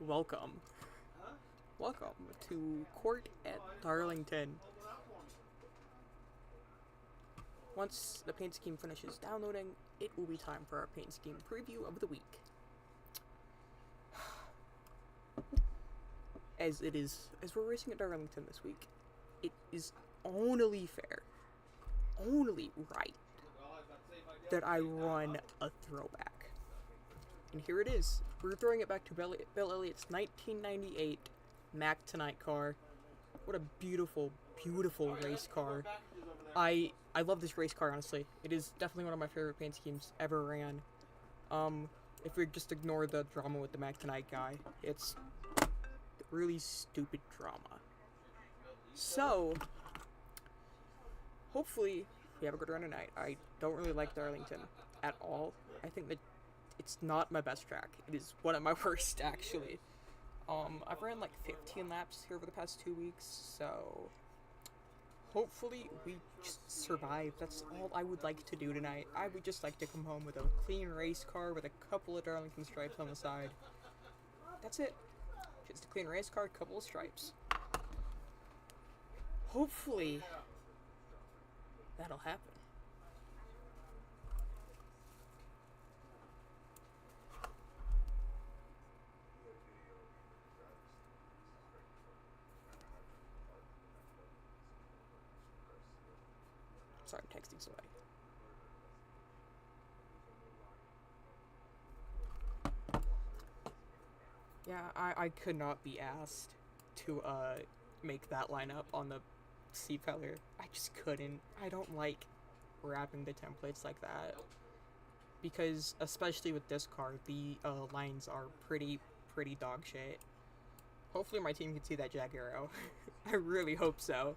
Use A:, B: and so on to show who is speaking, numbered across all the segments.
A: welcome. Welcome to Court at Darlington. Once the paint scheme finishes downloading, it will be time for our paint scheme preview of the week. As we're racing at Darlington this week, it is only fair, only right, that I run a throwback. And here it is. We're throwing it back to Bill Elliott's 1998 Mac Tonight car. What a beautiful, beautiful race car. I love this race car, honestly. It is definitely one of my favorite paint schemes ever ran. If we just ignore the drama with the Mac Tonight guy, it's really stupid drama. So, hopefully, we have a good run tonight. I don't really like Darlington at all. I think that it's not my best track. It is one of my worst, actually. I've ran like 15 laps here over the past 2 weeks, so hopefully we just survive. That's all I would like to do tonight. I would just like to come home with a clean race car with a couple of Darlington stripes on the side. That's it. Just a clean race car, a couple of stripes. Hopefully that'll happen. Sorry, I'm texting somebody. Yeah, I could not be asked to make that lineup on the C-Feller. I just couldn't. I don't like wrapping the templates like that. Because, especially with this car, the lines are pretty dog shit. Hopefully my team can see that Jag arrow. I really hope so.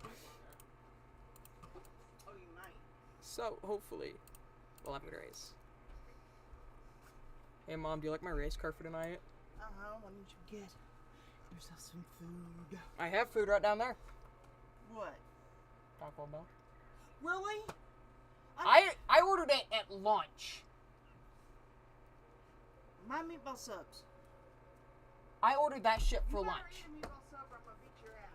A: So, hopefully, we'll have a good race. Hey, Mom, do you like my race car for tonight?
B: Why don't you get yourself some food?
A: I have food right down there.
B: What?
A: Taco Bell.
B: Really?
A: I ordered it at lunch.
B: My meatball subs.
A: I ordered that shit for lunch.
B: You meatball sub or I'm gonna beat your ass.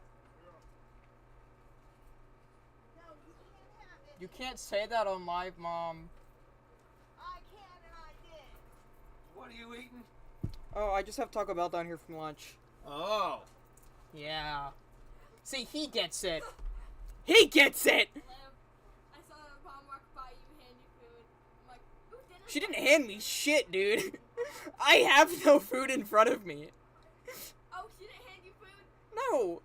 B: No, you can't have it.
A: You can't say that on live, Mom.
B: I can and I did.
C: What are you eating?
A: Oh, I just have Taco Bell down here from lunch.
C: Oh.
A: Yeah. See, he gets it. He gets it!
D: I saw a mom walk by you, hand you food. I'm like, ooh, dinner.
A: She didn't hand me shit, dude. I have no food in front of me.
D: Oh, she didn't hand you food?
A: No.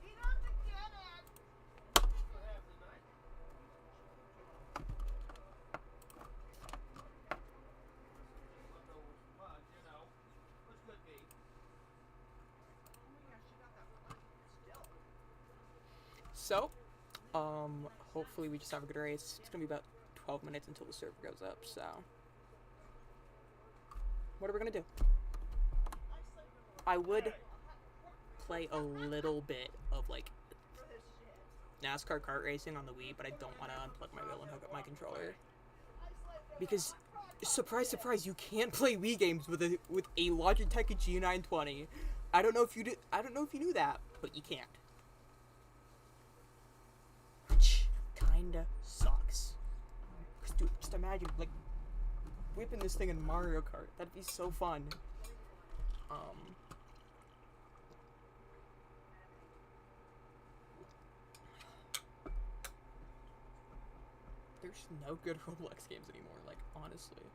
B: He doesn't get it.
A: So, hopefully we just have a good race. It's gonna be about 12 minutes until the server goes up, so. What are we gonna do? I would play a little bit of, like, NASCAR kart racing on the Wii, but I don't want to unplug my wheel and hook up my controller. Because, surprise, surprise, you can't play Wii games with a Logitech G920. I don't know if you knew that, but you can't. Which kinda sucks. Cause dude, just imagine like whipping this thing in Mario Kart. That'd be so fun. There's no good Roblox games anymore, like, honestly.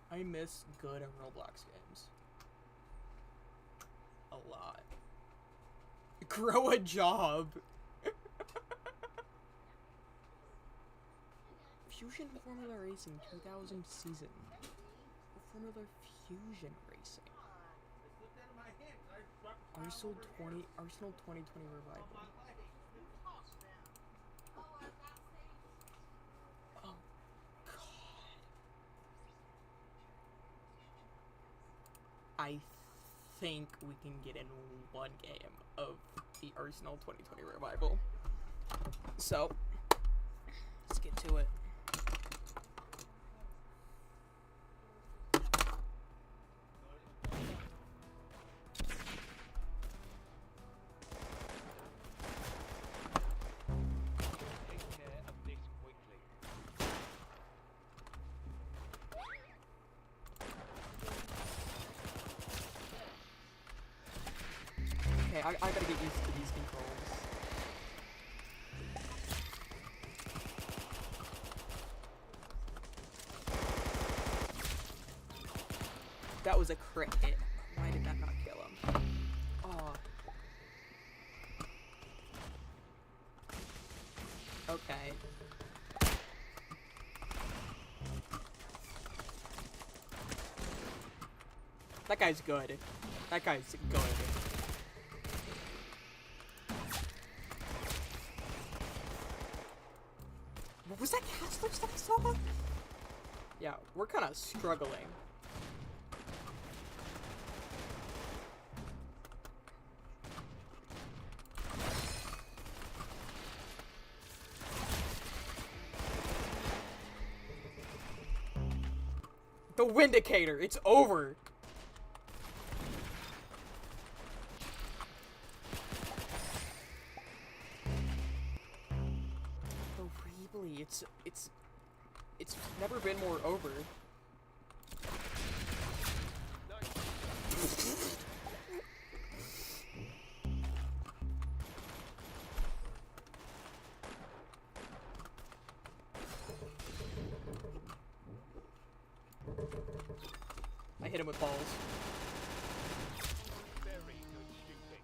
A: I miss good Roblox games. A lot. Grow a job! Fusion Formula Racing 2000 season. Formula Fusion Racing. Arsenal 2020 revival. Oh god. I think we can get in one game of the Arsenal 2020 revival. So, let's get to it. Okay, I gotta get used to these controls. That was a crit hit. Why did that not kill him? Oh. Okay. That guy's good. That guy's good. What was that cast glitch that I saw? Yeah, we're kind of struggling. The Windicator, it's over. Oh, really? It's never been more over. I hit him with balls.
E: Very good shooting.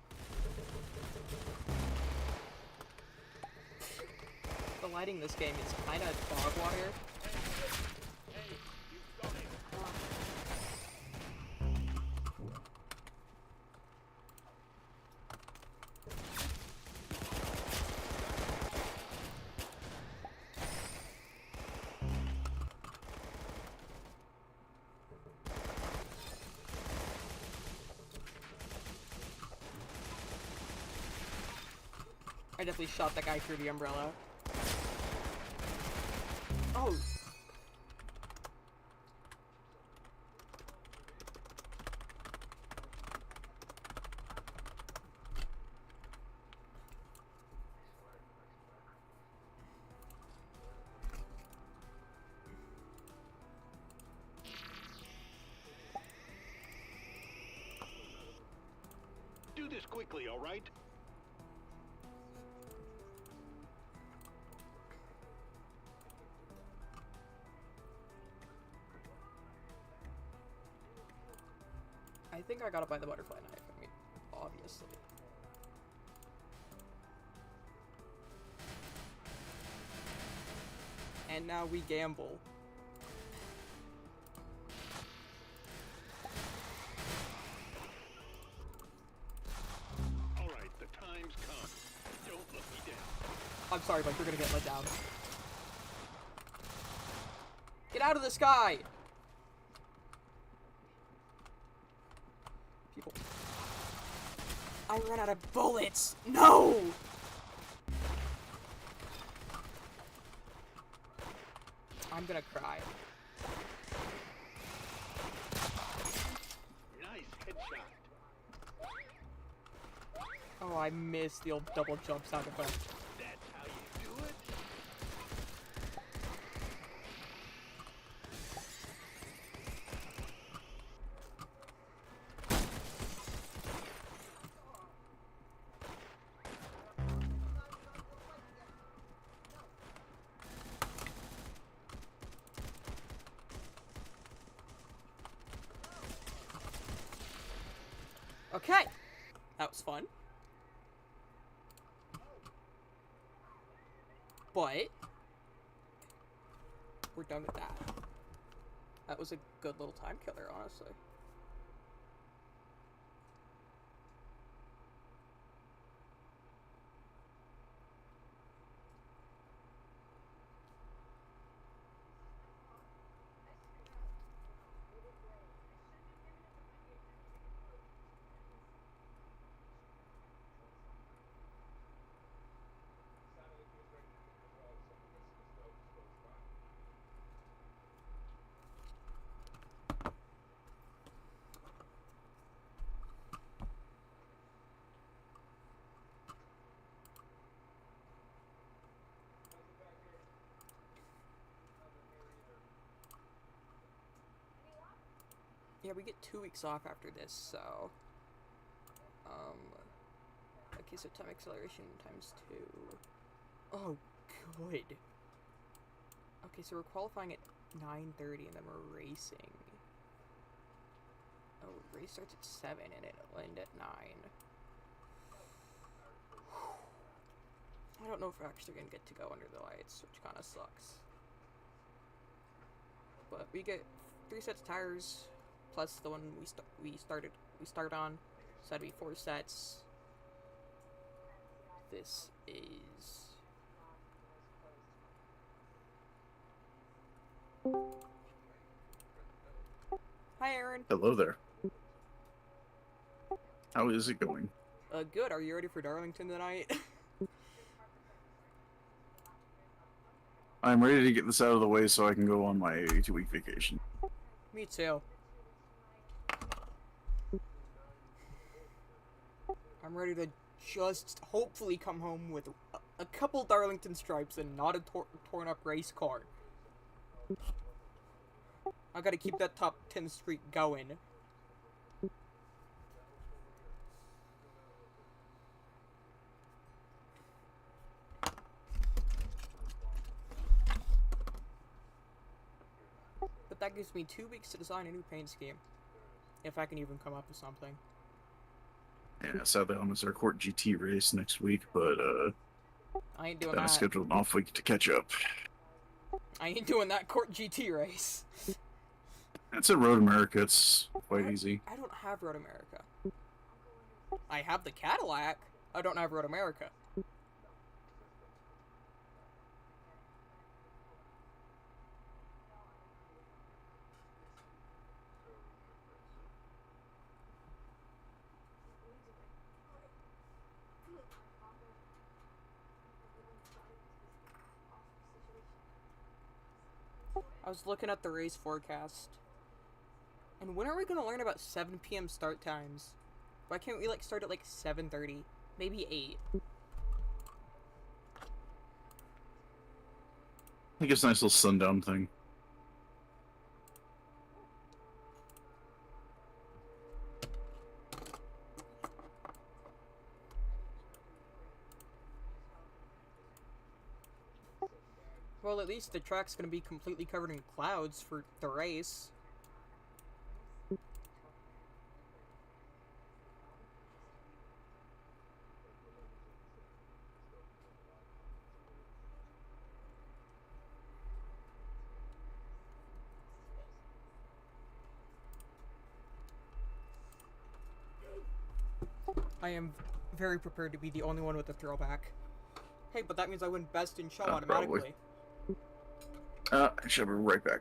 A: The lighting in this game is kind of dog water.
E: Hey, you've got it.
A: I definitely shot that guy through the umbrella. Oh!
E: Do this quickly, all right?
A: I think I gotta buy the butterfly knife. I mean, obviously. And now we gamble.
E: All right, the time's come. Don't let me down.
A: I'm sorry, but you're gonna get let down. Get out of the sky! People. I ran out of bullets! No! I'm gonna cry.
E: Nice headshot.
A: Oh, I missed the old double jump sound effect.
E: That's how you do it.
A: Okay! That was fun. But we're done with that. That was a good little time killer, honestly. Yeah, we get 2 weeks off after this, so... Okay, so time acceleration times 2. Oh, good. Okay, so we're qualifying at 9:30 and then we're racing. Oh, race starts at 7 and it'll end at 9. I don't know if we're actually gonna get to go under the lights, which kind of sucks. But we get 3 sets of tires, plus the one we start on, so that'd be 4 sets. This is... Hi, Aaron.
F: Hello there. How is it going?
A: Good. Are you ready for Darlington tonight?
F: I'm ready to get this out of the way so I can go on my 2-week vacation.
A: Me too. I'm ready to just hopefully come home with a couple Darlington stripes and not a torn up race car. I gotta keep that top 10 streak going. But that gives me 2 weeks to design a new paint scheme. If I can even come up with something.
F: Yeah, sadly I'll miss our CORT GT race next week, but
A: I ain't doing
F: gotta
A: that.
F: schedule an off week to catch up.
A: I ain't doing that CORT GT race.
F: It's at Road America, it's quite easy.
A: I don't have Road America. I have the Cadillac. I don't have Road America. I was looking at the race forecast. And when are we gonna learn about 7 p.m. start times? Why can't we, like, start at, like, 7:30? Maybe 8.
F: I think it's a nice little sundown thing.
A: Well, at least the track's gonna be completely covered in clouds for the race. I am very prepared to be the only one with a throwback. Hey, but that means I win best in show automatically.
F: Actually, I'll be right back.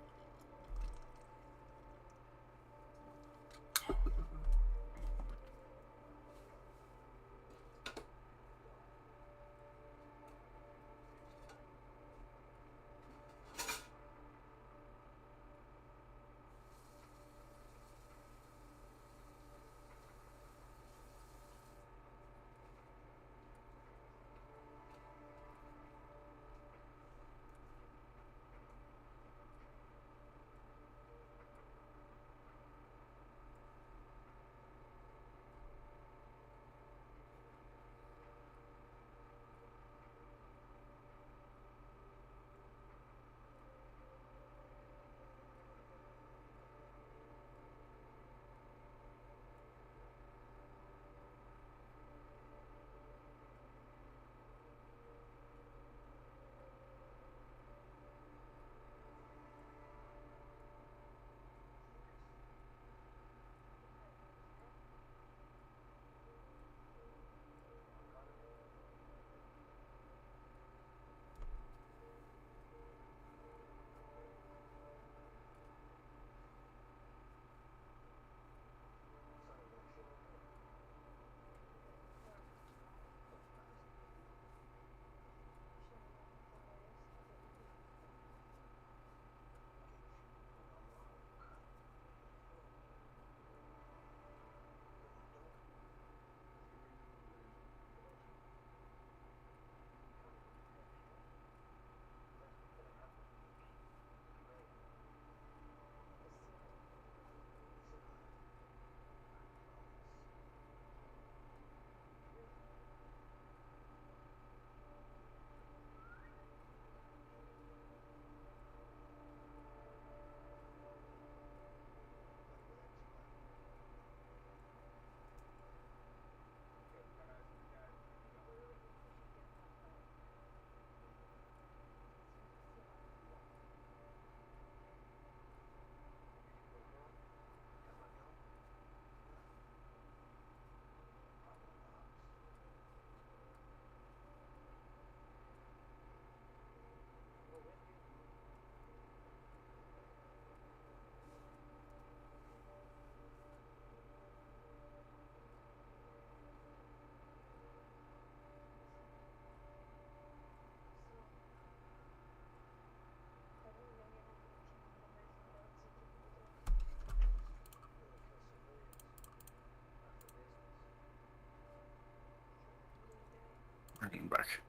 F: Alright, I'm back.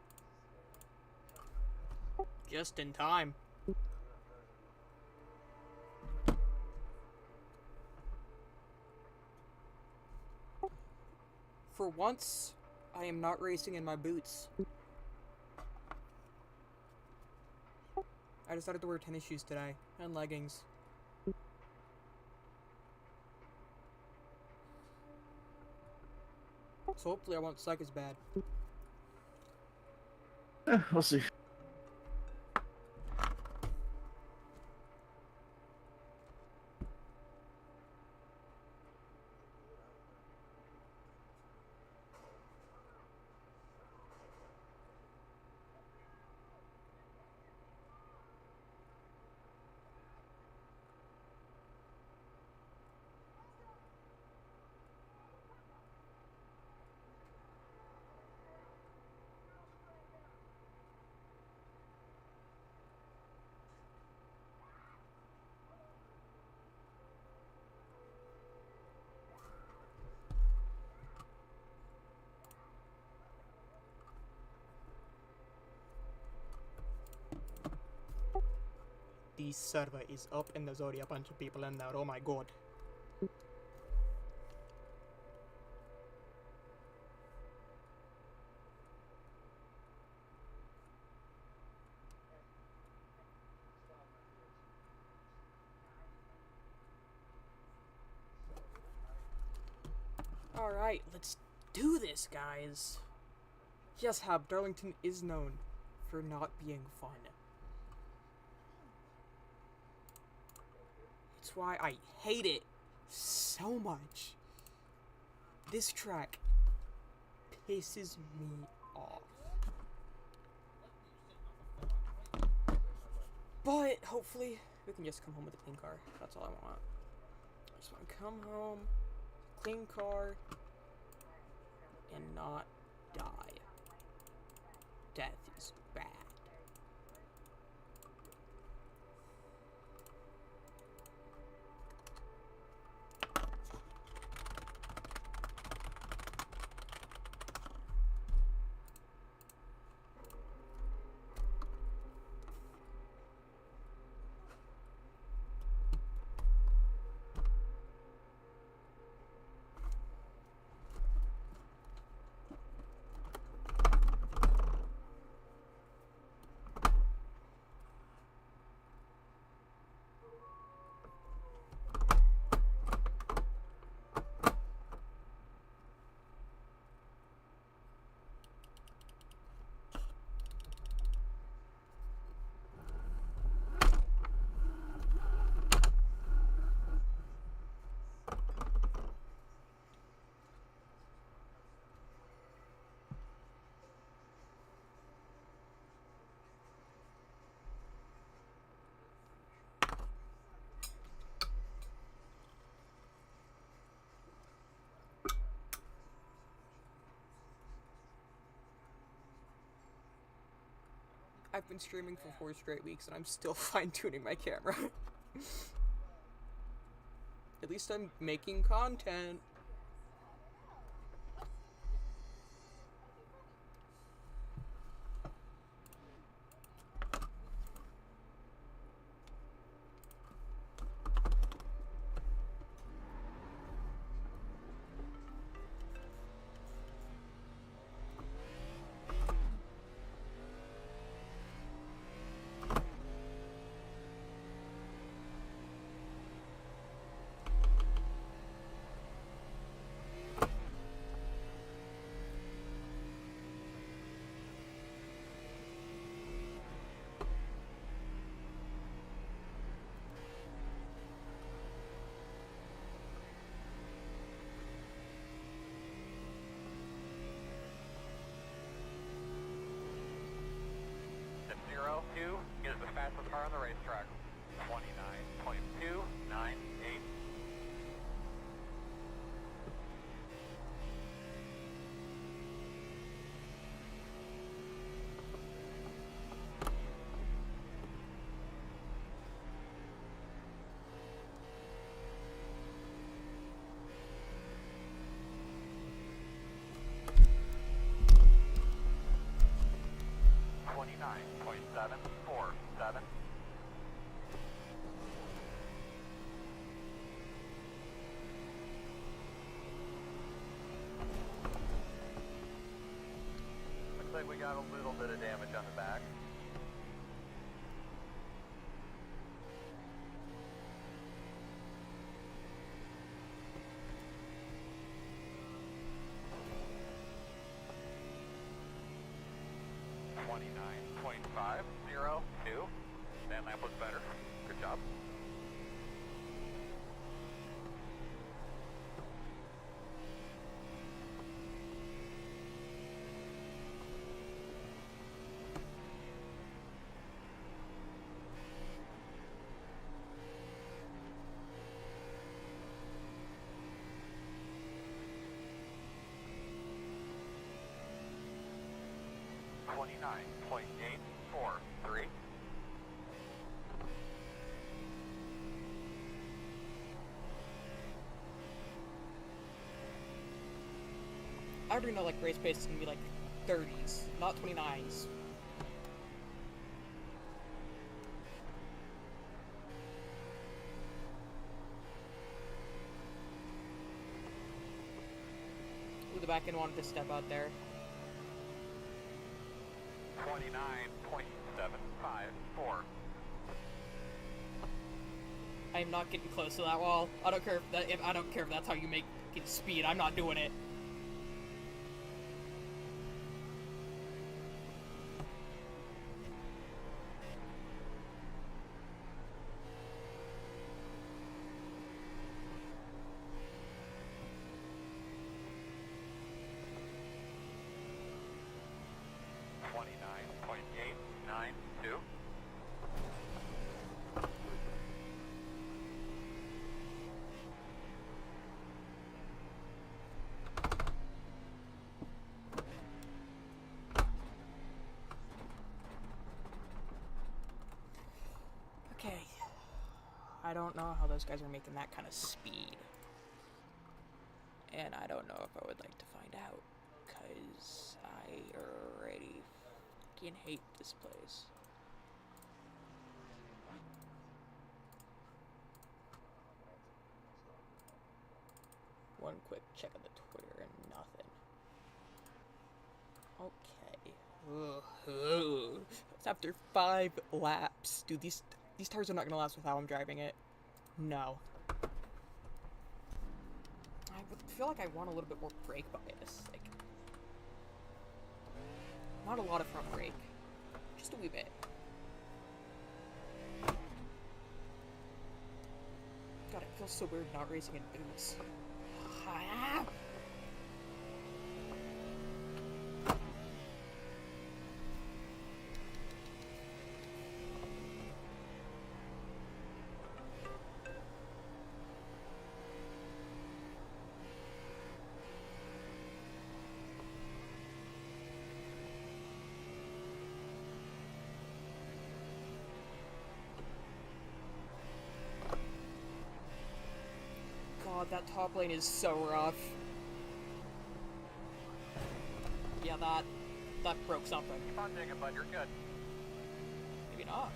A: Just in time. For once, I am not racing in my boots. I decided to wear tennis shoes today, and leggings. So hopefully I won't suck as bad.
F: We'll see.
A: The server is up and there's already a bunch of people in there. Oh my god. Alright, let's do this, guys. Yes, Hab, Darlington is known for not being fun. It's why I hate it so much. This track pisses me off. But hopefully we can just come home with a clean car. That's all I want. I just want to come home, clean car, and not die. Death is bad. I've been streaming for 4 straight weeks and I'm still fine-tuning my camera. At least I'm making content.
G: The 02 is the fastest car on the racetrack. 29.298. like we got a little bit of damage on the back. .502. That lap was better. Good job. .843.
A: I already know like race pace is gonna be like 30s, not 29s. Ooh, the back end wanted to step out there.
G: 29.754.
A: I am not getting close to that wall. I don't care if that's how you make speed. I'm not doing it.
G: .892.
A: Okay. I don't know how those guys are making that kind of speed. And I don't know if I would like to find out. Because I already fucking hate this place. One quick check on the Twitter and nothing. Okay. It's after 5 laps. Dude, these tires are not gonna last with how I'm driving it. No. I feel like I want a little bit more brake bias. Like, not a lot of front brake. Just a wee bit. God, it feels so weird not racing in boots. Ah! God, that top lane is so rough. Yeah, that broke something.
G: Keep on digging, bud. You're good.
A: Maybe not.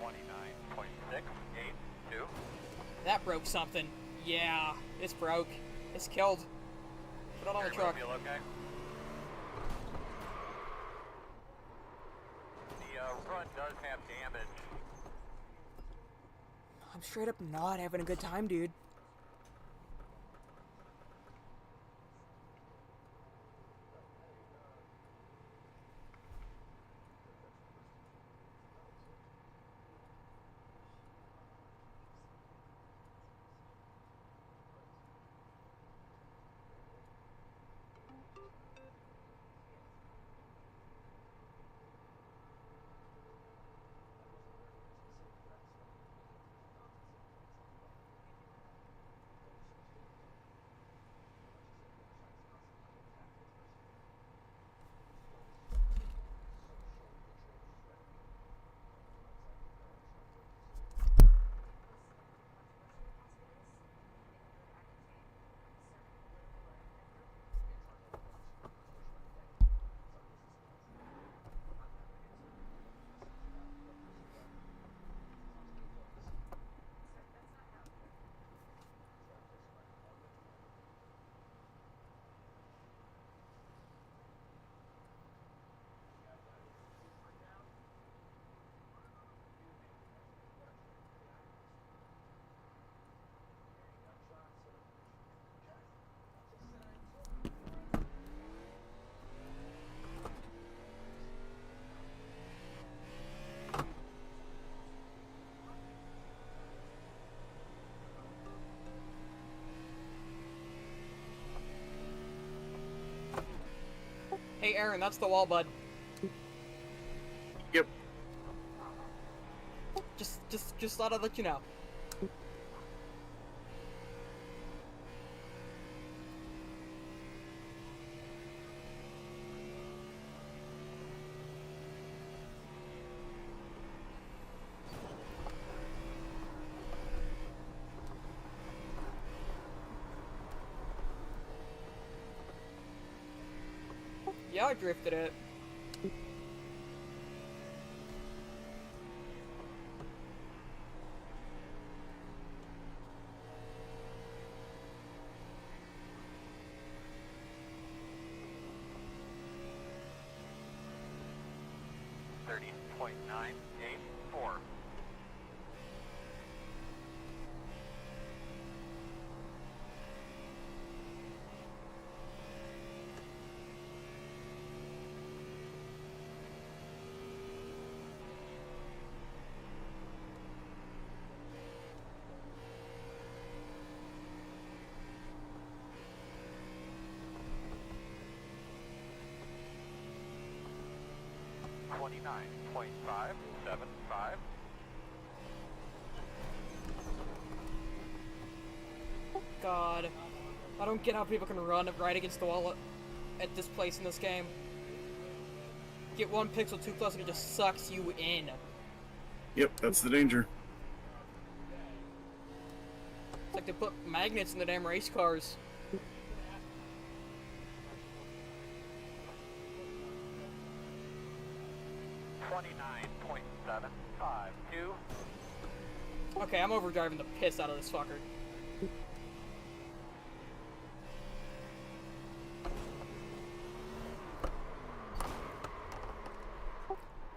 G: .29.682.
A: That broke something. Yeah, it's broke. It's killed. Put it on the truck.
G: Feel okay? The run does have damage.
A: I'm straight up not having a good time, dude. Aaron, that's the wall, bud.
F: Yep.
A: Just thought I'd let you know. Yeah, I drifted it.
G: .984. .575.
A: God. I don't get how people can run right against the wall at this place in this game. Get one pixel too close and it just sucks you in.
F: Yep, that's the danger.
A: It's like they put magnets in the damn race cars.
G: .752.
A: Okay, I'm overdriving the piss out of this fucker.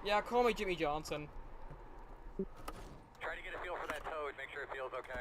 A: Yeah, call me Jimmy Johnson.
G: Try to get a feel for that toad, make sure it feels okay.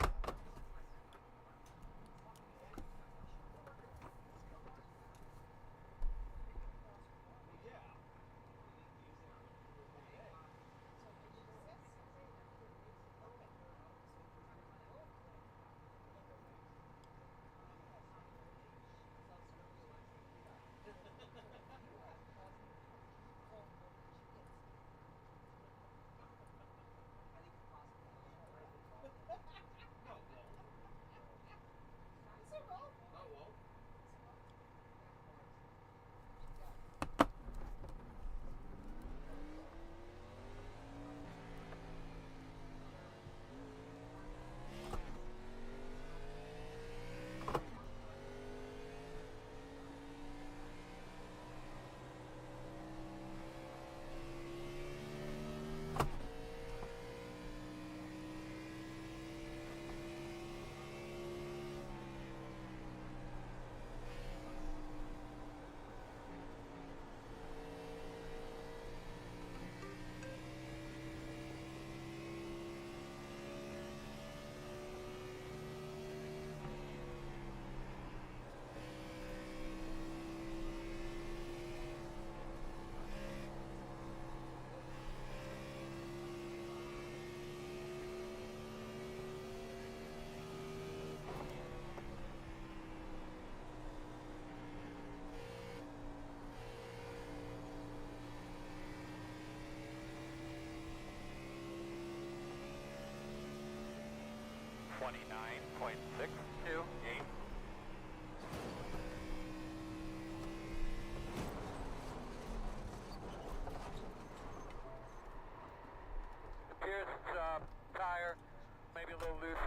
G: .628. Appears tire, maybe a little loose.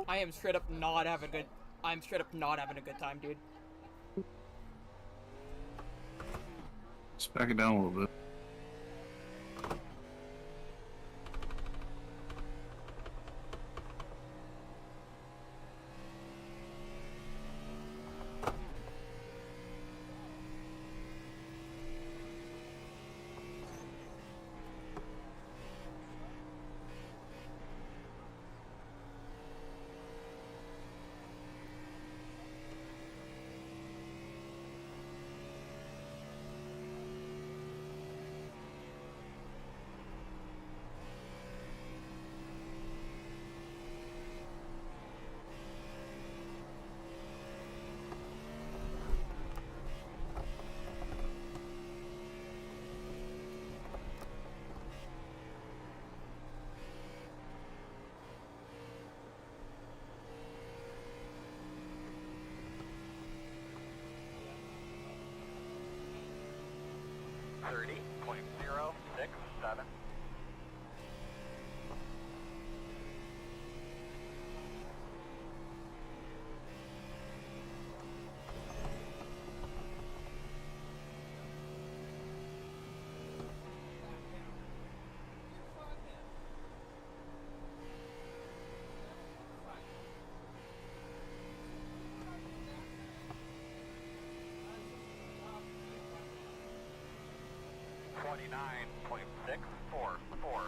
A: I am straight up not having good. I'm straight up not having a good time, dude.
F: Just back it down a little bit.
G: 30.067. .644.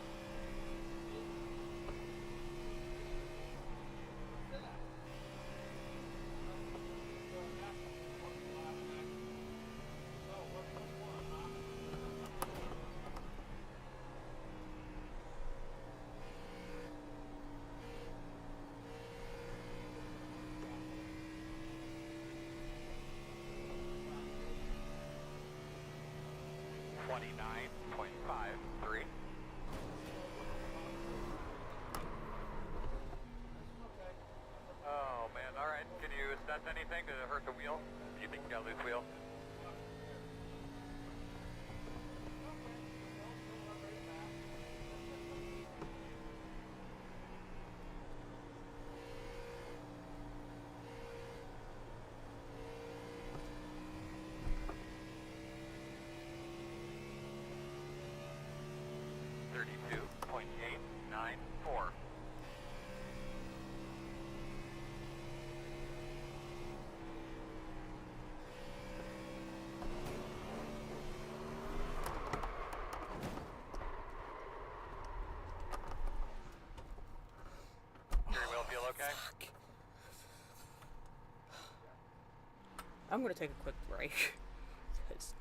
G: .53. Oh man, alright. Can you assess anything? Did it hurt the wheel? Do you think you got a loose wheel? .894. Steering wheel feel okay?
A: Fuck. I'm gonna take a quick break. 'Cause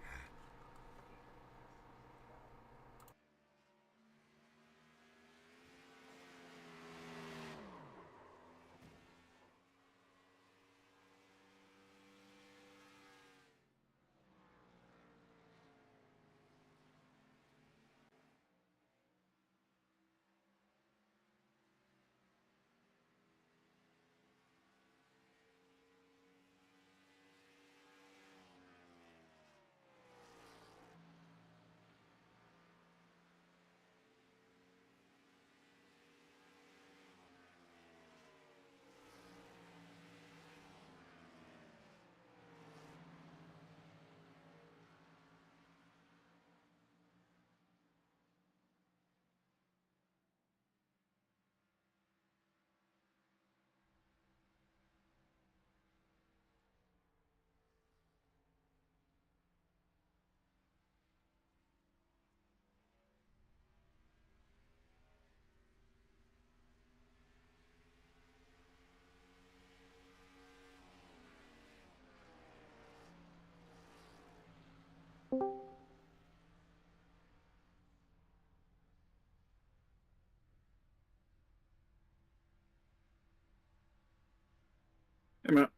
F: Hey, Matt.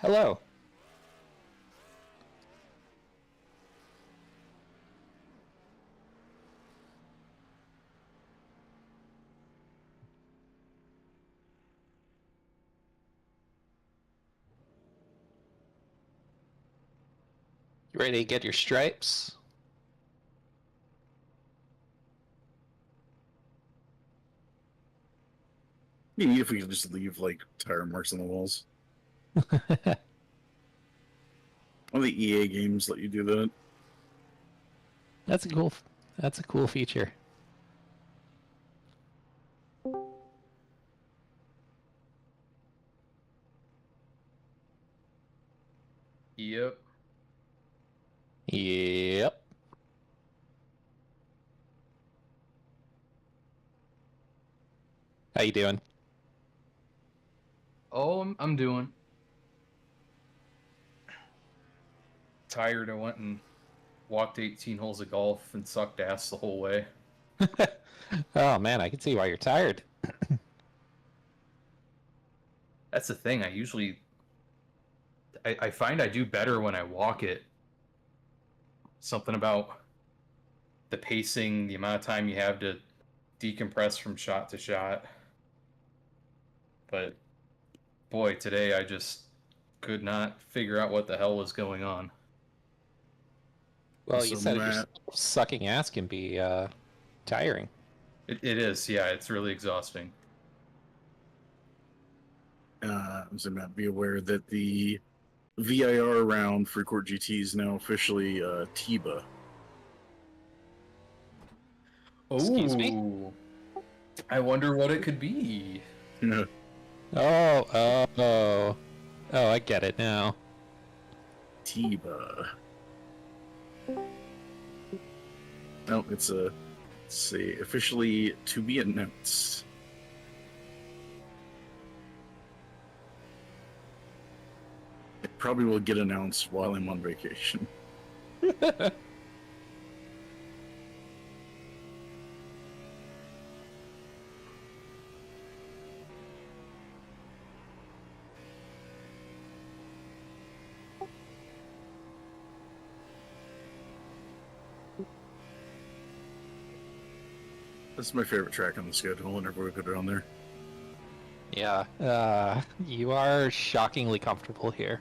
H: Hello. You ready to get your stripes?
F: You need if we could just leave like tire marks on the walls. All the EA games let you do that.
H: That's a cool feature.
I: Yep.
H: Yep. How you doing?
I: Oh, I'm doing. Tired. I went and walked 18 holes of golf and sucked ass the whole way.
H: Oh man, I can see why you're tired.
I: That's the thing. I find I do better when I walk it. Something about the pacing, the amount of time you have to decompress from shot to shot. But boy, today I just could not figure out what the hell was going on.
H: Well, you
F: So,
H: said
F: Matt,
H: sucking ass can be tiring.
I: It is, yeah, it's really exhausting.
F: so Matt, be aware that the VIR round for Court GT is now officially TIBA.
H: Excuse me?
I: Oh, I wonder what it could be.
H: Oh, I get it now.
F: TIBA. No, it's a, let's see, officially to be announced. It probably will get announced while I'm on vacation. That's my favorite track on the schedule whenever we put it on there.
H: Yeah, you are shockingly comfortable here.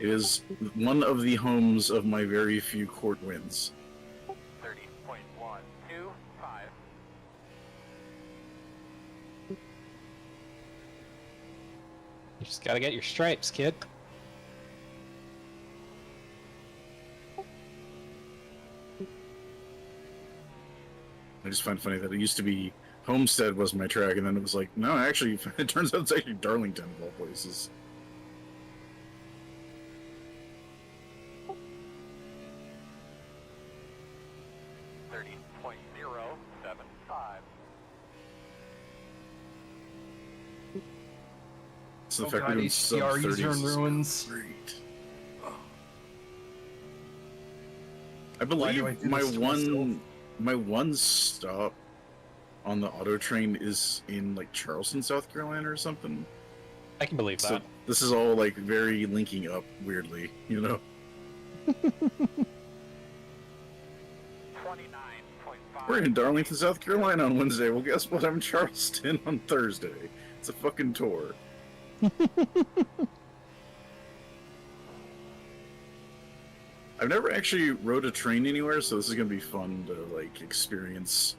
F: It is one of the homes of my very few court wins.
G: 30.125.
H: You just gotta get your stripes, kid.
F: I just find it funny that it used to be Homestead was my track, and then it was like, no, actually, it turns out it's actually Darlington of all places. So the fact
I: God,
F: that it's sub
I: HCREs
F: 30s
I: are in
F: is
I: ruins.
F: great. I
I: Why do
F: believe
I: I do this to myself?
F: my one stop on the auto train is in like Charleston, South Carolina or something.
H: I can believe
F: So
H: that.
F: this is all like very linking up weirdly, you know.
G: 29.5.
F: We're in Darlington, South Carolina on Wednesday. Well, guess what? I'm in Charleston on Thursday. It's a fucking tour. I've never actually rode a train anywhere, so this is gonna be fun to like experience.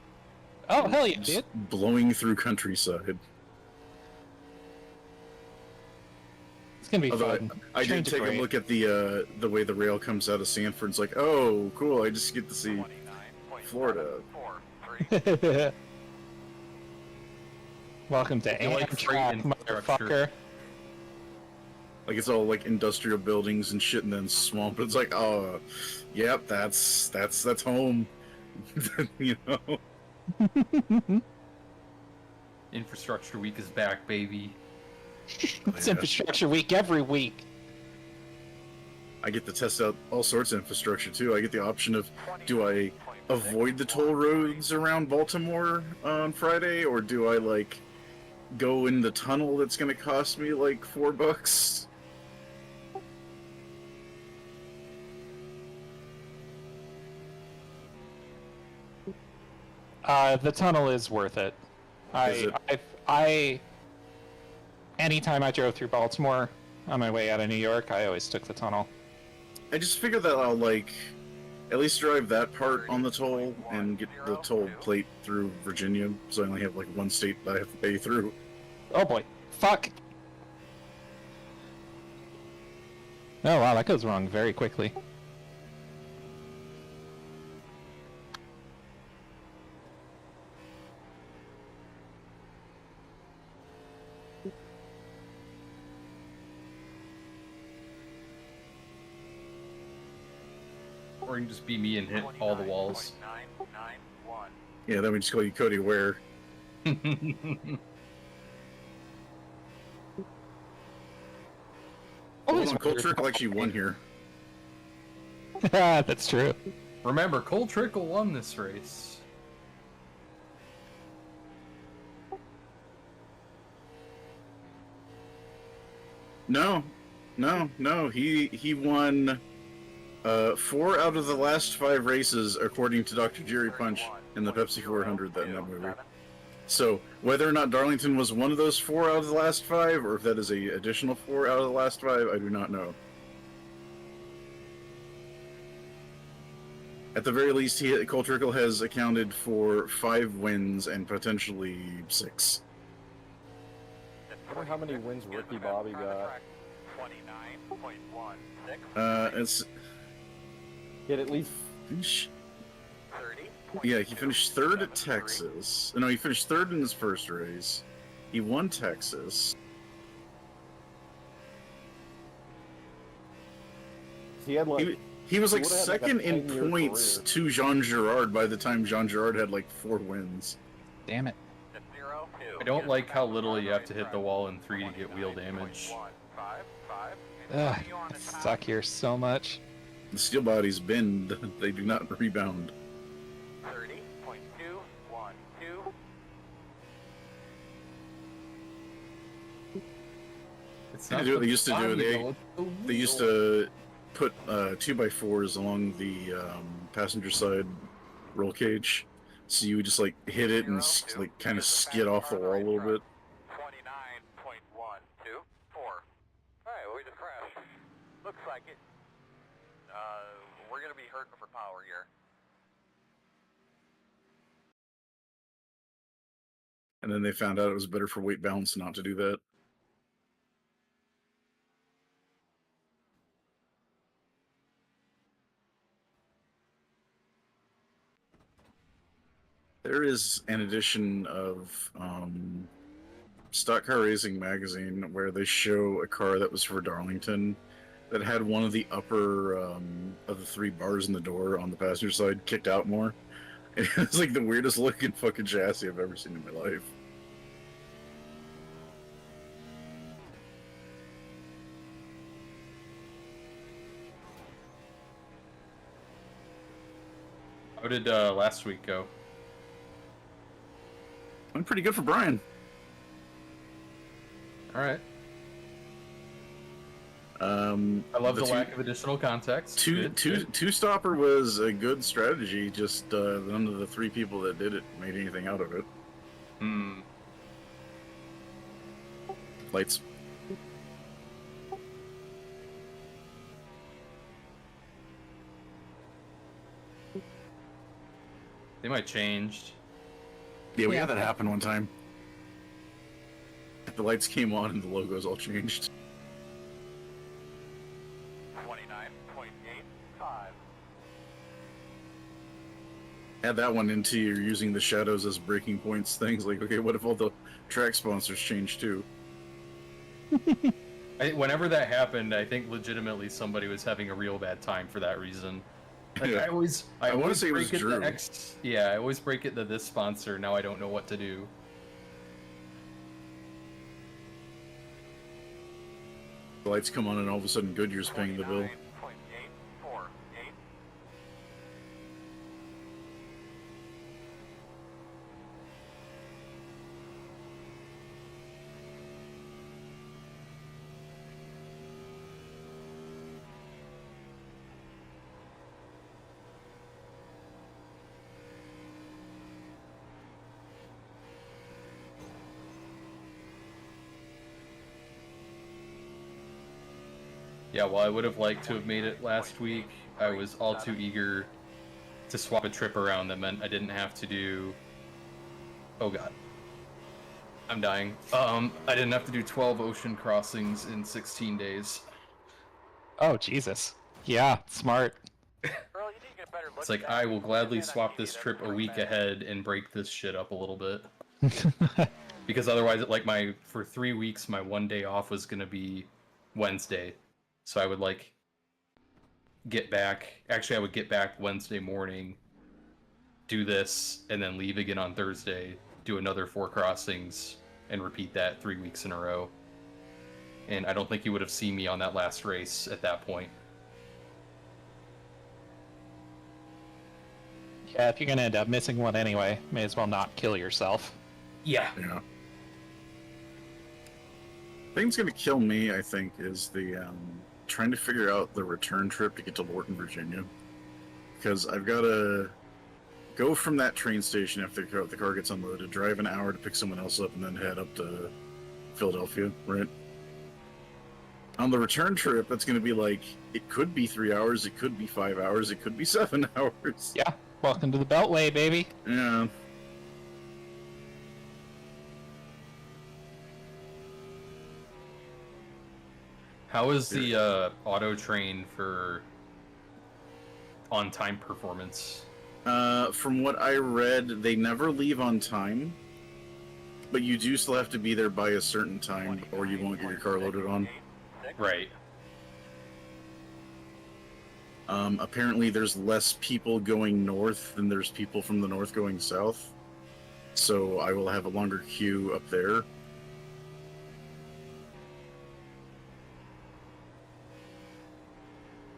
H: Oh, hell yeah,
F: Just
H: dude.
F: blowing through countryside.
H: It's gonna be
F: Although
H: fun.
F: I did
H: Trains are
F: take a
H: great.
F: look at the way the rail comes out of Sanford. It's like, oh, cool! I just get to see Florida.
H: Welcome to
I: You like freight
H: Amtrak,
I: infrastructure.
H: motherfucker.
F: Like it's all like industrial buildings and shit, and then swamp. It's like, oh, yep, that's home. You know.
I: Infrastructure Week is back, baby.
H: It's
F: Yeah.
H: infrastructure week every week.
F: I get to test out all sorts of infrastructure too. I get the option of, do I avoid the toll roads around Baltimore on Friday, or do I like go in the tunnel that's going to cost me like $4?
H: The tunnel is worth it.
F: Is it?
H: Anytime I drove through Baltimore on my way out of New York, I always took the tunnel.
F: I just figured that I'll like at least drive that part on the toll and get the toll plate through Virginia, so I only have like one state that I have to pay through.
H: Oh boy. Fuck. Oh wow, that goes wrong very quickly.
I: Or you can just be me and hit all the walls.
G: 29.991.
F: Yeah, then we just call you Cody Ware.
H: Always
F: Oh, Cold Trickle actually won here.
H: That's true.
I: Remember, Cole Trickle won this race.
F: No. He won 4 out of the last 5 races, according to Dr. Jerry Punch in the Pepsi 400 in that movie. So, whether or not Darlington was one of those 4 out of the last 5, or if that is a additional 4 out of the last 5, I do not know. At the very least, Cole Trickle has accounted for 5 wins and potentially 6.
J: I wonder how many wins Ricky Bobby got.
G: 29.16.
F: It's...
J: He had at least...
G: 30.
F: Yeah, he finished 3rd at Texas. No, he finished 3rd in his first race. He won Texas.
J: He had like...
F: He was like
J: would've had, like, a
F: 2nd in
J: 10-year
F: points
J: career.
F: to Jean Girard by the time Jean Girard had like 4 wins.
H: Damn it.
I: I don't like how little you have to hit the wall in 3 to get wheel damage.
H: Ugh, I suck here so much.
F: The steel bodies bend, they do not rebound.
G: 30.212.
I: It's
F: They
I: not
F: do what
I: the
F: they used to do.
I: body,
F: They
I: though, it's the
F: They used
I: wheel.
F: to put 2x4s along the passenger side roll cage, so you would just like hit it and like kind of skid off the wall a little bit.
G: 29.124. Alright, well, we just crashed. Looks like it. We're gonna be hurting for power here.
F: And then they found out it was better for weight balance not to do that. There is an edition of Stock Car Racing magazine where they show a car that was for Darlington that had one of the upper of the 3 bars in the door on the passenger side kicked out more. And it was like the weirdest looking fucking chassis I've ever seen in my life.
I: How did last week go?
F: Went pretty good for Brian.
I: Alright.
F: I
I: I love the lack of additional context.
F: Two stopper was a good strategy. Just none of the 3 people that did it made anything out of it.
I: Hmm.
F: Lights.
I: They might changed.
F: Yeah, we had that happen one time. The lights came on and the logos all changed.
G: 29.85.
F: Add that one into your using the shadows as breaking points things. Like, okay, what if all the track sponsors change too?
I: Whenever that happened, I think legitimately somebody was having a real bad time for that reason. Like,
F: Yeah.
I: I
F: wanna
I: always
F: say it was
I: break it
F: Drew.
I: the X. Yeah, I always break it to this sponsor. Now I don't know what to do.
F: The lights come on and all of a sudden Goodyear's paying the bill.
G: 29.848.
I: Yeah, well, I would have liked to have made it last week. I was all too eager to swap a trip around that meant I didn't have to do... Oh god. I'm dying. I didn't have to do 12 ocean crossings in 16 days.
H: Oh, Jesus. Yeah, smart.
G: Earl, you need to get better
I: It's like, I will gladly swap this trip a week ahead and break this shit up a little bit. Because otherwise, for 3 weeks, my 1 day off was gonna be Wednesday. So I would, get back... Actually, I would get back Wednesday morning, do this, and then leave again on Thursday, do another 4 crossings, and repeat that 3 weeks in a row. And I don't think you would have seen me on that last race at that point.
H: Yeah, if you're gonna end up missing one anyway, may as well not kill yourself.
I: Yeah.
F: Yeah. Thing's gonna kill me, I think, is the trying to figure out the return trip to get to Lorton, Virginia. Because I've got to go from that train station after the car gets unloaded, drive an hour to pick someone else up, and then head up to Philadelphia, right? On the return trip, that's going to be like, it could be 3 hours, it could be 5 hours, it could be 7 hours.
H: Yeah, welcome to the Beltway, baby.
F: Yeah.
I: How is the auto train for on-time performance?
F: From what I read, they never leave on time, but you do still have to be there by a certain time, or you won't get your car loaded on.
I: Right.
F: Apparently there's less people going north than there's people from the north going south, so I will have a longer queue up there.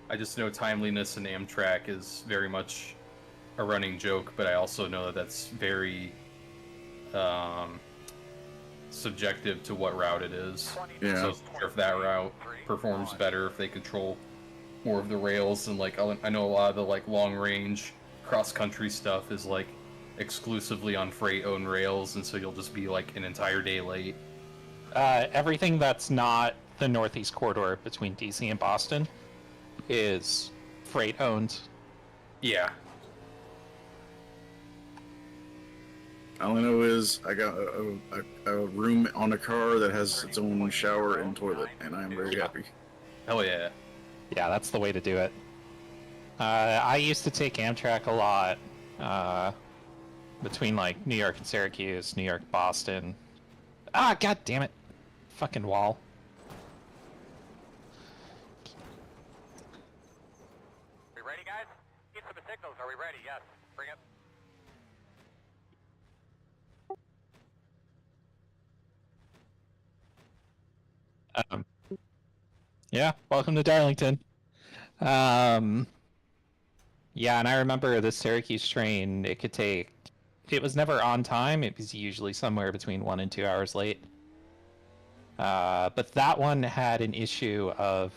I: I just know timeliness in Amtrak is very much a running joke, but I also know that that's very subjective to what route it is.
F: Yeah.
I: So if that route performs better, if they control more of the rails, and like I know a lot of the like long range cross country stuff is like exclusively on freight owned rails, and so you'll just be like an entire day late.
H: Everything that's not the Northeast corridor between DC and Boston is freight owned.
I: Yeah.
F: All I know is I got a room on a car that has its own shower and toilet, and I am very happy.
I: Hell yeah.
H: Yeah, that's the way to do it. I used to take Amtrak a lot between like New York and Syracuse, New York, Boston. Ah, god damn it. Fucking wall.
G: We ready, guys? Get some signals. Are we ready? Yes. Bring it.
H: Yeah, welcome to Darlington. Yeah, and I remember the Syracuse train, it was never on time. It was usually somewhere between 1 and 2 hours late. But that one had an issue of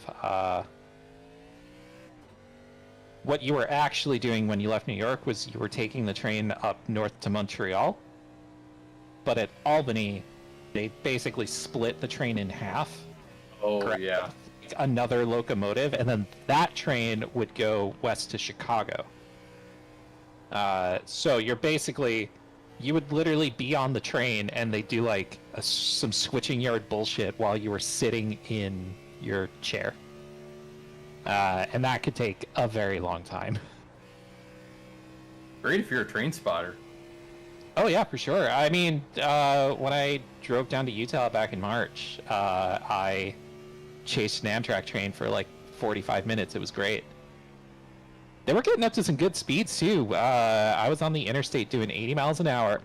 H: what you were actually doing when you left New York was you were taking the train up north to Montreal. But at Albany, they basically split the train in half.
I: Oh,
H: Correct.
I: yeah.
H: Another locomotive, and then that train would go west to Chicago. So you would literally be on the train, and they do like some switching yard bullshit while you were sitting in your chair. And that could take a very long time.
I: Great if you're a train spotter.
H: Oh yeah, for sure. I mean, when I drove down to Utah back in March, I chased an Amtrak train for like 45 minutes. It was great. They were getting up to some good speeds too. I was on the interstate doing 80 miles an hour,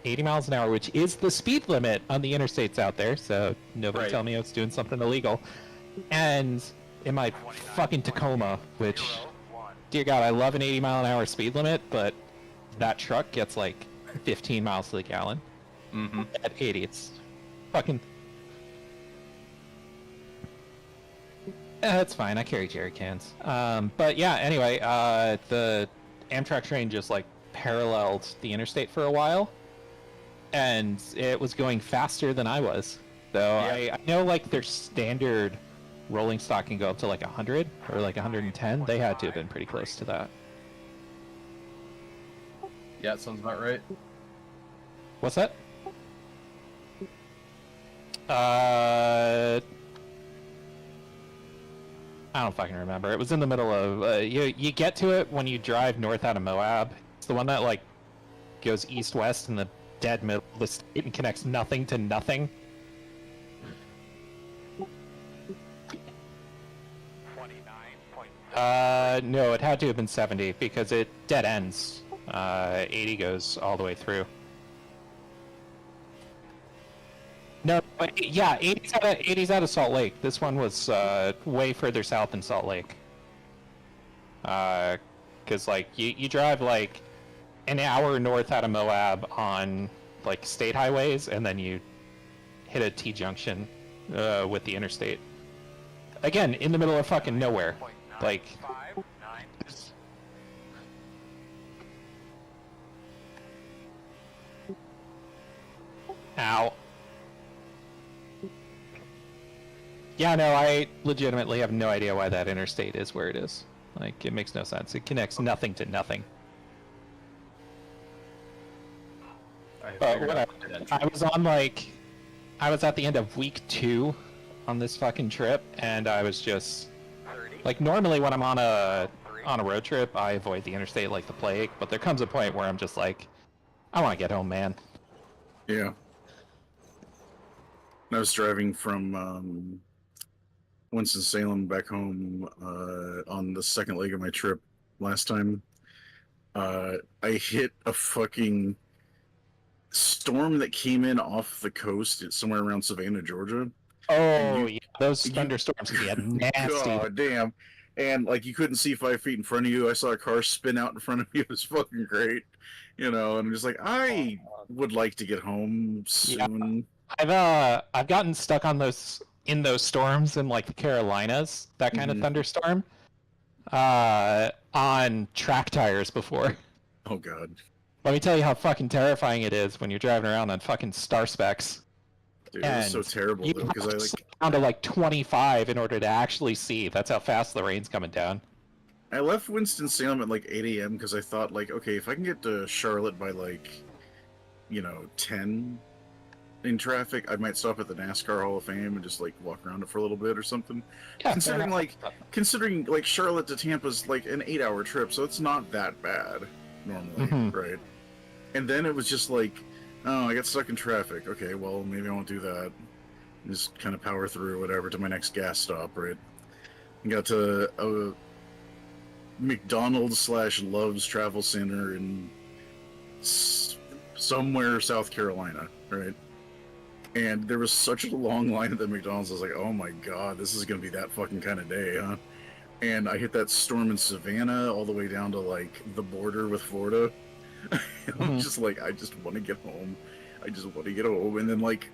H: which is the speed limit on the interstates out there. So nobody tell me I was doing something illegal. And in my fucking Tacoma, which, dear God, I love an 80 mile an hour speed limit, but that truck gets like 15 miles to the gallon.
I: Mm-hmm.
H: At 80, it's fucking... That's fine, I carry jerry cans. But yeah, anyway, the Amtrak train just like paralleled the interstate for a while, and it was going faster than I was. So yeah. I know like their standard rolling stock can go up to like 100 or like 110. They had to have been pretty close to that.
I: Yeah, sounds about right.
H: What's that? I don't fucking remember. It was in the middle of... you get to it when you drive north out of Moab. It's the one that, like, goes east-west in the dead middle of the state and connects nothing to nothing.
G: 29.
H: No, it had to have been 70 because it dead ends. 80 goes all the way through. No, yeah, 80's out of Salt Lake. This one was way further south than Salt Lake. Because like you drive like an hour north out of Moab on like state highways, and then you hit a T-junction with the interstate. again, in the middle of fucking nowhere. Like, ow. Yeah, no, I legitimately have no idea why that interstate is where it is. Like, it makes no sense. It connects nothing to nothing. But whatever. I was on, like, I was at the end of week 2 on this fucking trip, and I was just, like, normally when I'm on a road trip, I avoid the interstate like the plague, but there comes a point where I'm just like, I want to get home, man.
F: Yeah. I was driving from Winston-Salem back home on the second leg of my trip last time. I hit a fucking storm that came in off the coast somewhere around Savannah, Georgia.
H: Oh, yeah, those thunderstorms can get nasty.
F: God damn. And, like, you couldn't see 5 feet in front of you. I saw a car spin out in front of me. It was fucking great. You know, and I'm just like, I would like to get home soon.
H: Yeah. I've gotten stuck on those storms in, like, the Carolinas, that kind of thunderstorm, on track tires before.
F: Oh, God.
H: Let me tell you how fucking terrifying it is when you're driving around on fucking star specs.
F: Dude, it was so terrible, though, because I, like...
H: down to, like, 25 in order to actually see. That's how fast the rain's coming down.
F: I left Winston-Salem at, like, 8 a.m. because I thought, like, okay, if I can get to Charlotte by, like, 10 in traffic, I might stop at the NASCAR Hall of Fame and just, like, walk around it for a little bit or something.
H: Yeah,
F: considering Charlotte to Tampa's, like, an 8-hour trip, so it's not that bad, normally, right? And then it was just like, oh, I got stuck in traffic. Okay, well, maybe I won't do that. Just kind of power through or whatever to my next gas stop, right? Got to a McDonald's / Love's Travel Center in somewhere South Carolina, right? And there was such a long line at the McDonald's. I was like, oh my God, this is going to be that fucking kind of day, huh? And I hit that storm in Savannah all the way down to, like, the border with Florida. I'm just like, I just want to get home. I just want to get home. And then, like,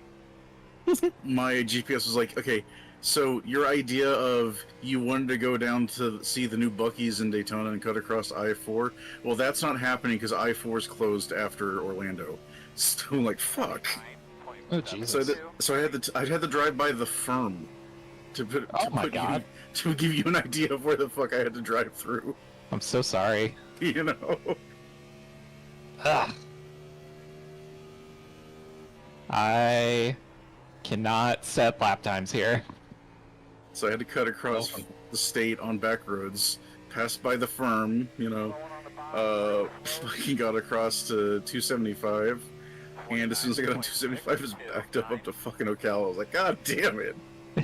F: my GPS was like, okay, so your idea of you wanted to go down to see the new Buc-ee's in Daytona and cut across I-4, well, that's not happening because I-4 is closed after Orlando. So I'm like, fuck.
H: Oh, Jesus.
F: So I had to drive by the firm to give you an idea of where the fuck I had to drive through.
H: I'm so sorry.
F: You know?
H: Ugh. I cannot set lap times here.
F: So I had to cut across the state on back roads, passed by the firm, fucking got across to 275, and as soon as I got on 275, it was backed up to fucking Ocala. I was like, God damn it! I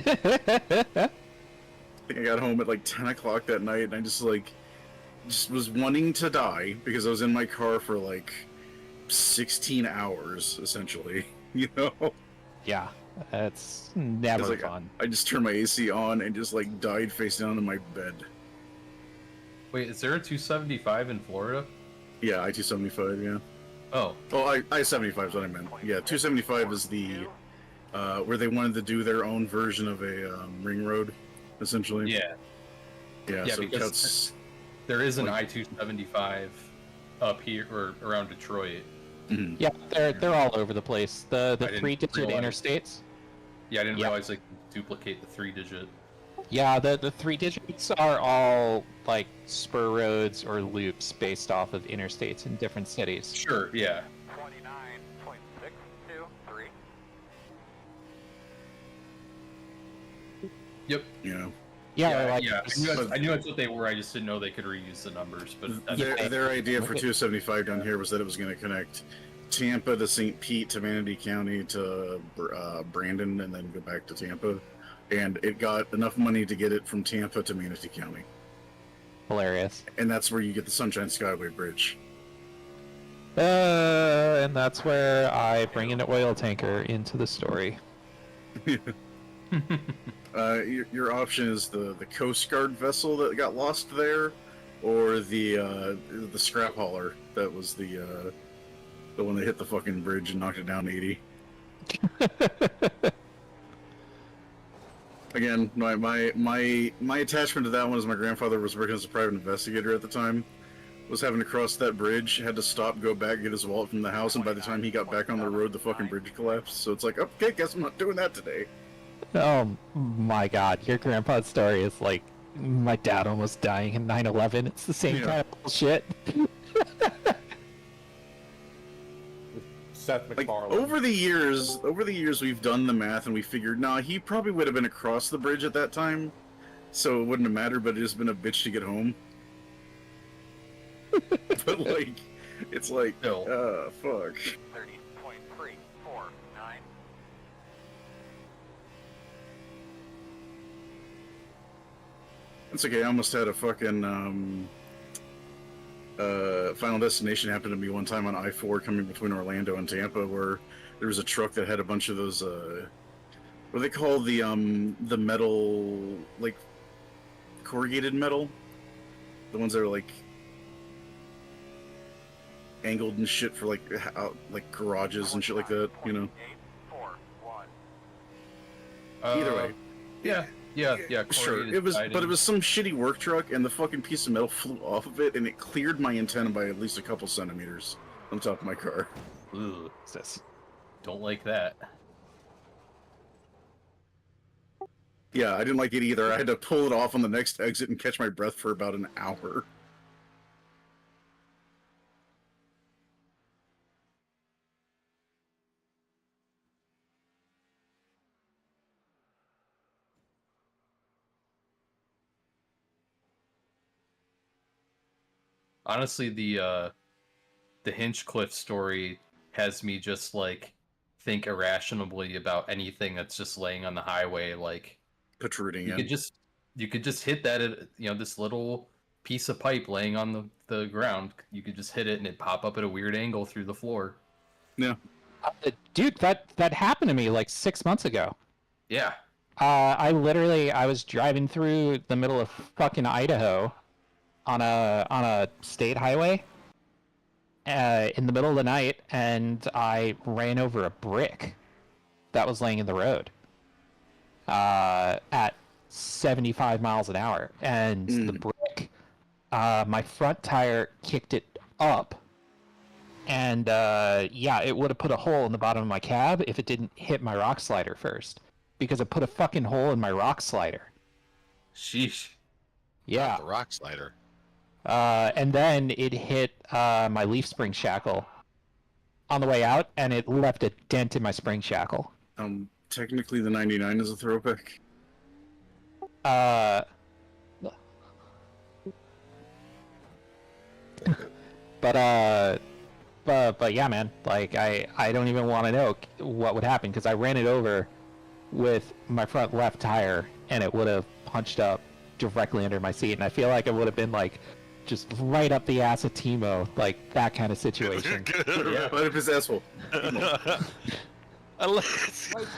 F: think I got home at like 10 o'clock that night, and I just was wanting to die because I was in my car for like 16 hours, essentially,
H: Yeah, that's never fun.
F: I just turned my AC on and just like died face down in my bed.
I: Wait, is there a 275 in Florida?
F: Yeah, I-275, yeah.
I: Oh,
F: I-75 is what I meant. Yeah, 275 is the, where they wanted to do their own version of a ring road, essentially.
I: Yeah.
F: Yeah, so
I: because there is an I-275 up here, or around Detroit.
F: Mm-hmm.
H: Yeah, they're all over the place. The 3-digit interstates.
I: Yeah, I didn't realize they could duplicate the 3-digit.
H: Yeah, the 3 digits are all like spur roads or loops based off of interstates in different cities.
I: Sure, yeah.
G: 29.623.
I: Yep.
F: Yeah.
H: Yeah,
I: I knew that's what they were. I just didn't know they could reuse the numbers. But
F: their idea for 275 down here was that it was going to connect Tampa to St. Pete to Manatee County to Brandon and then go back to Tampa. And it got enough money to get it from Tampa to Manatee County.
H: Hilarious.
F: And that's where you get the Sunshine Skyway Bridge.
H: And that's where I bring an oil tanker into the story.
F: Your option is the Coast Guard vessel that got lost there, or the scrap hauler that was the one that hit the fucking bridge and knocked it down 80. Again, my attachment to that one is my grandfather was working as a private investigator at the time. Was having to cross that bridge, had to stop, go back, get his wallet from the house, and by the time he got back on the road, the fucking bridge collapsed. So it's like, okay, guess I'm not doing that today.
H: Oh my god, your grandpa's story is like my dad almost dying in 9/11. It's the same kind of bullshit.
J: Seth
F: Like,
J: MacFarlane.
F: over the years, we've done the math and we figured, nah, he probably would have been across the bridge at that time, so it wouldn't have mattered. But it's been a bitch to get home. But like, it's like, fuck.
G: 30.349.
F: It's okay. I almost had a fucking Final Destination happen to me one time on I-4 coming between Orlando and Tampa, where there was a truck that had a bunch of those what do they call the metal, like corrugated metal, the ones that are like angled and shit for like like garages and shit like that, you know. Either way,
I: Yeah.
F: sure. It was, but it was some shitty work truck, and the fucking piece of metal flew off of it, and it cleared my antenna by at least a couple centimeters on top of my car.
I: Ugh, don't like that.
F: Yeah, I didn't like it either. I had to pull it off on the next exit and catch my breath for about an hour.
I: Honestly, the Hinchcliffe story has me just like think irrationally about anything that's just laying on the highway. Like
F: protruding.
I: You could just hit that at, this little piece of pipe laying on the ground. You could just hit it and it'd pop up at a weird angle through the floor.
F: Yeah.
H: Dude, that happened to me like 6 months ago.
I: Yeah.
H: I was driving through the middle of fucking Idaho on a state highway in the middle of the night, and I ran over a brick that was laying in the road at 75 miles an hour, and the brick, my front tire kicked it up, and it would have put a hole in the bottom of my cab if it didn't hit my rock slider first, because it put a fucking hole in my rock slider.
I: Sheesh.
H: Yeah.
K: Not the rock slider.
H: And then it hit my leaf spring shackle on the way out, and it left a dent in my spring shackle.
F: Technically the 99 is a throwback.
H: But yeah, man, like I don't even want to know what would happen, because I ran it over with my front left tire, and it would have punched up directly under my seat, and I feel like it would have been like just right up the ass of Timo, like that kind of situation.
F: Yeah, right up his asshole.
J: Right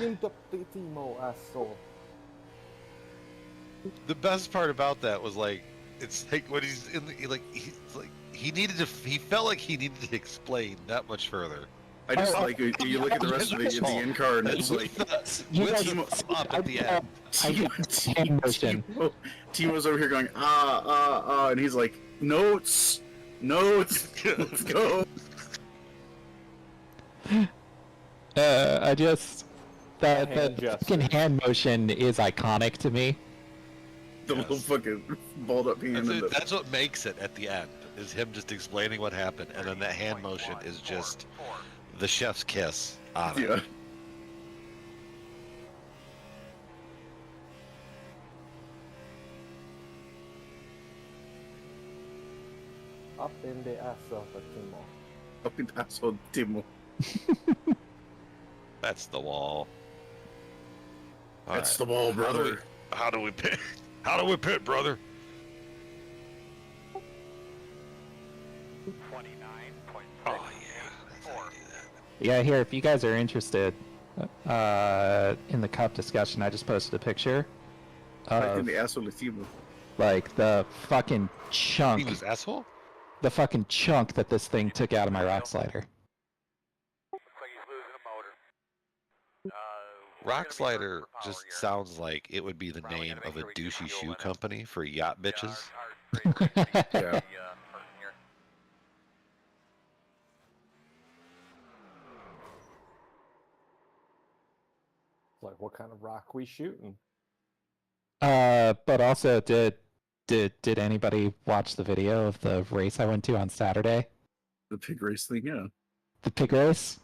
J: into the Timo asshole.
K: The best part about that was like, it's like when he's in the, like, he's like, he felt like he needed to explain that much further.
F: I just like, you look at the rest of the end card, and it's like,
K: Timo up at the end.
F: Timo's over here going, and he's like, notes, let's go.
H: I just, that fucking hand motion is iconic to me.
F: The little fucking balled up hand.
K: That's what makes it at the end, is him just explaining what happened, and then that hand motion is just the chef's kiss on it.
F: Yeah.
J: Up in the ass of Timo.
F: Up in the ass of Timo.
K: That's the wall.
F: That's the wall, brother.
K: How do we pit? How do we pit, brother?
G: 29.6.
K: Oh yeah, that's how you do that.
H: Yeah, here, if you guys are interested in the cup discussion, I just posted a picture
F: Right in the asshole of Timo.
H: like the fucking chunk.
K: He was asshole?
H: The fucking chunk that this thing took out of my rock slider.
G: Looks like he's losing a motor.
K: Rock Slider just sounds like it would be the name of a douchey shoe company for yacht bitches.
F: Yeah.
J: Like, what kind of rock we shooting?
H: But also, did anybody watch the video of the race I went to on Saturday?
F: The pig race thing, yeah.
H: The pig race?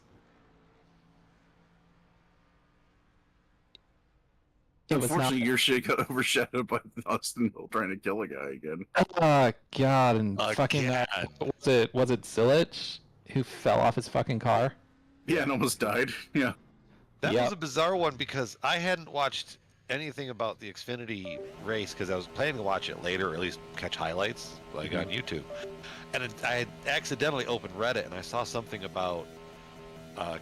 F: Unfortunately, your shit got overshadowed by Austin Hill trying to kill a guy again.
H: Oh god, and fucking
K: Again.
H: was it Zilich who fell off his fucking car?
F: Yeah, and almost died. Yeah.
K: That
H: Yep.
K: was a bizarre one because I hadn't watched anything about the Xfinity race because I was planning to watch it later, or at least catch highlights like on YouTube. And I had accidentally opened Reddit and I saw something about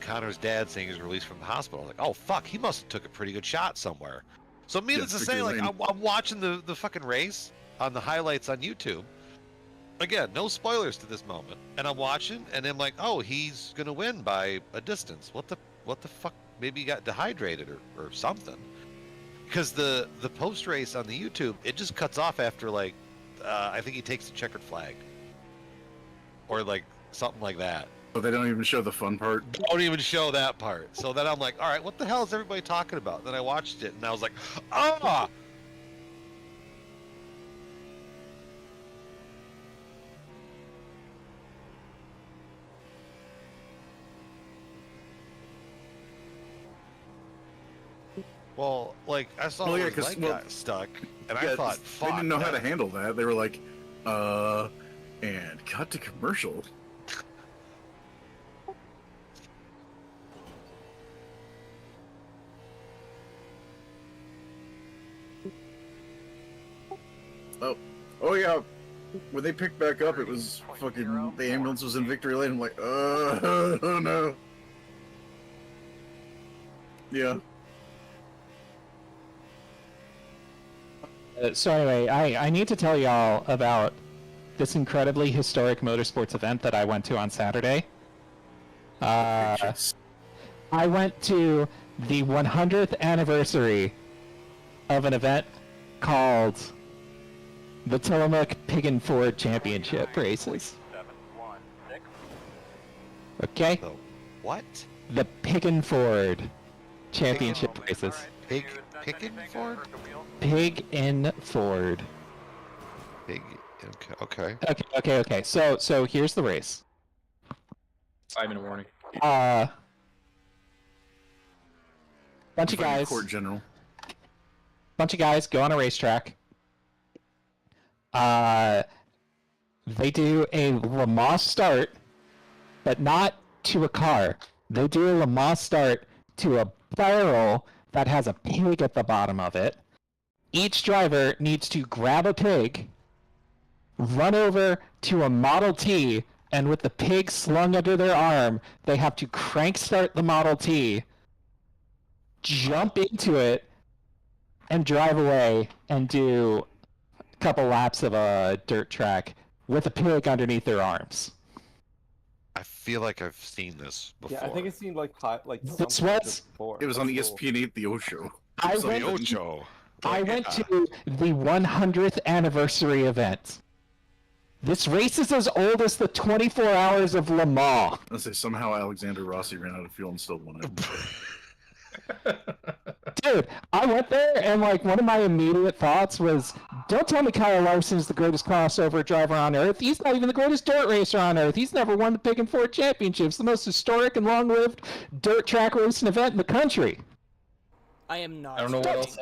K: Connor's dad saying he was released from the hospital. I was like, oh fuck, he must have took a pretty good shot somewhere. So needless to say, like I'm watching the fucking race on the highlights on YouTube. Again, no spoilers to this moment. And I'm watching and I'm like, oh, he's gonna win by a distance. What the fuck? Maybe he got dehydrated or something. Because the post race on the YouTube, it just cuts off after like I think he takes the checkered flag. Or like something like that.
F: But they don't even show the fun part.
K: Don't even show that part. So then I'm like, all right, what the hell is everybody talking about? Then I watched it and I was like, ah! Well, like, I saw
F: Well, yeah,
K: his
F: 'cause,
K: leg
F: well,
K: got stuck, and
F: Yeah,
K: I thought,
F: they
K: fuck,
F: didn't know how to handle that. They were like, and cut to commercial. Oh yeah. When they picked back up, it was fucking, the ambulance was in Victory Lane. I'm like, oh no. Yeah.
H: So anyway, I need to tell y'all about this incredibly historic motorsports event that I went to on Saturday. I went to the 100th anniversary of an event called the Tillamook Pig and Ford Championship Races. Okay?
K: The what?
H: The Pig and Ford Championship Races.
K: Pig and Ford?
H: Pig and Ford.
K: Pig. Okay.
H: Okay. So here's the race.
I: 5-minute warning.
H: Bunch of guys.
F: Court General.
H: Bunch of guys go on a racetrack. They do a Le Mans start, but not to a car. They do a Le Mans start to a barrel that has a pig at the bottom of it. Each driver needs to grab a pig, run over to a Model T, and with the pig slung under their arm, they have to crank start the Model T, jump into it, and drive away and do a couple laps of a dirt track with a pig underneath their arms.
K: I feel like I've seen this before.
J: Yeah, I think it seemed like
H: This was...
F: It was on ESPN 8, the O Show.
H: I went to the 100th anniversary event. This race is as old as the 24 hours of Le Mans.
F: Let's say somehow Alexander Rossi ran out of fuel and still won it.
H: Dude, I went there and like one of my immediate thoughts was, don't tell me Kyle Larson is the greatest crossover driver on earth. He's not even the greatest dirt racer on earth. He's never won the Pig and Ford Championships, the most historic and long-lived dirt track racing event in the country.
A: I am not.
I: I don't know what else